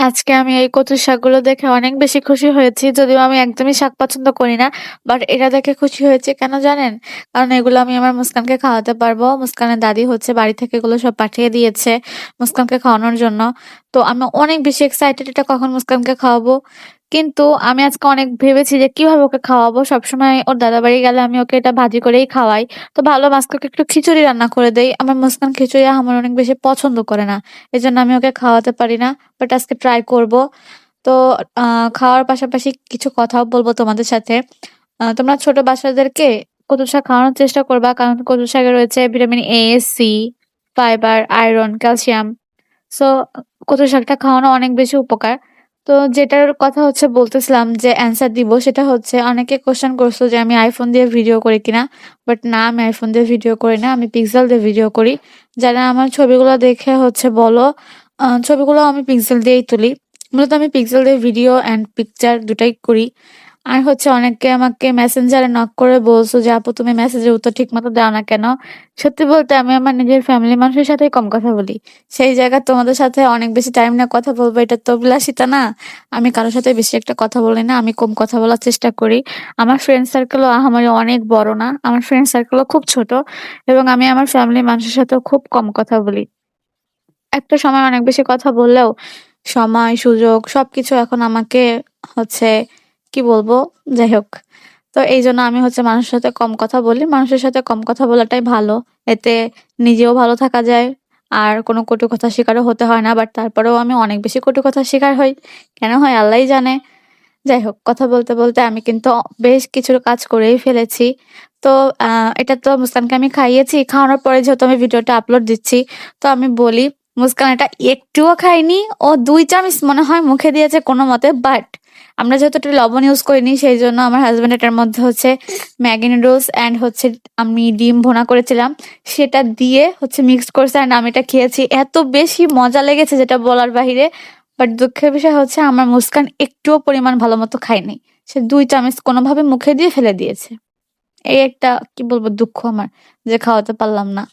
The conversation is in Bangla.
আজকে আমি এই কচুর শাকগুলো দেখে অনেক বেশি খুশি হয়েছি। যদিও আমি একদমই শাক পছন্দ করি না। বাট এটা দেখে খুশি হয়েছি কেন জানেন? কারণ এগুলো আমি আমার মুস্কানকে খাওয়াতে পারবো। মুস্কানের দাদি হচ্ছে বাড়ি থেকে এগুলো সব পাঠিয়ে দিয়েছে মুস্কানকে খাওয়ানোর জন্য। তো আমি অনেক বেশি এক্সাইটেড এটা কখন মুস্কানকে খাওয়াবো। কিন্তু আমি আজকে অনেক ভেবেছি যে কিভাবে ওকে খাওয়াবো। সবসময় ওর দাদাবাড়ি গেলে আমি ওকে এটা ভাজি করেই খাওয়াই। তো ভাবলাম আজকে ওকে একটু খিচুড়ি রান্না করে দেই। আমার মুস্কান খিচুড়ি আমার অনেক বেশি পছন্দ করে না। এজন্য আমি ওকে খাওয়াতে পারি না। বাট আজকে ট্রাই করব। তো আ খাওয়ার পাশাপাশি কিছু কথাও বলব তোমাদের সাথে। তোমরা ছোট বাচ্চাদেরকে কচু শাক খাওয়ানোর চেষ্টা করবা। কারণ কচু শাকে রয়েছে vitamin A, C, fibre, iron, calcium. So কচু শাকটা খাওয়ানো অনেক বেশি উপকার। তো যেটার কথা হচ্ছে বলতেছিলাম যে অ্যান্সার দিব সেটা হচ্ছে অনেকে কোয়েশ্চেন করছো যে আমি iPhone দিয়ে ভিডিও করি কিনা? বাট না আমি iPhone দিয়ে ভিডিও করি না। আমি পিক্সেল দিয়ে ভিডিও করি। যারা আমার ছবিগুলো দেখে হচ্ছে বলো, ছবিগুলো আমি পিক্সেল দিয়েই তুলি। মূলত আমি পিক্সেল দিয়ে ভিডিও অ্যান্ড পিকচার দুটাই করি। আর হচ্ছে অনেকে আমাকে মেসেঞ্জারে নক করে বলছো যে, "আপু তুমি মেসেজের উত্তর ঠিকমতো দাও না কেন?" সত্যি বলতে আমি আমার নিজের ফ্যামিলি মানুষের সাথেই কম কথা বলি। সেই জায়গায় তোমাদের সাথে অনেক বেশি টাইম নিয়ে কথা বলবো এটা তো বিলাসিতা না। আমি কারো সাথে বেশি একটা কথা বলি না। আমি কম কথা বলার চেষ্টা করি। আমার ফ্রেন্ড সার্কেলও আহামরি অনেক বড় না। আমার ফ্রেন্ড সার্কেলও খুব ছোট এবং আমি আমার ফ্যামিলির মানুষের সাথেও খুব কম কথা বলি। একটা সময় অনেক বেশি কথা বললেও সময়, সুযোগ সবকিছু এখন আমাকে হচ্ছে কি বলবো? যাই হোক। তো এইজন্য আমি হচ্ছে মানুষের সাথে কম কথা বলি। মানুষের সাথে কম কথা বলাটাই ভালো। এতে নিজেও ভালো থাকা যায়। আর কোনো কটু কথার শিকারও হতে হয় না। বাট তারপরেও আমি অনেক বেশি কটু কথার শিকার হই। কেন হয় আল্লাহই জানে। যাই হোক কথা বলতে, বলতে আমি কিন্তু বেশ কিছু কাজ করেই ফেলেছি। তো আ এটা তো মুস্কানকে আমি খাইয়েছি। খাওয়ানোর পরে যেহেতু আমি ভিডিওটা আপলোড দিচ্ছি, তো আমি বলি মুস্কান এটা একটুও খায়নি। ও ২ চামচ মনে হয় মুখে দিয়েছে কোনমতে। বাট আমরা যেহেতু একটু লবণ ইউজ করিনি সেইজন্য আমার হাসব্যান্ড এটার মধ্যে হচ্ছে ম্যাগি নুডলস অ্যান্ড হচ্ছে আমি ডিম ভুনা করেছিলাম। সেটা দিয়ে হচ্ছে মিক্সড করছে অ্যান্ড আমি এটা খেয়েছি। এত বেশি মজা লেগেছে যেটা বলার বাহিরে। বাট দুঃখের বিষয় হচ্ছে আমার মুস্কান একটুও পরিমাণ ভালোমতো খায়নি। সে ২ চামচ কোনভাবে মুখে দিয়ে ফেলে দিয়েছে। এই একটা কি বলবো দুঃখ আমার যে খাওয়াতে পারলাম না।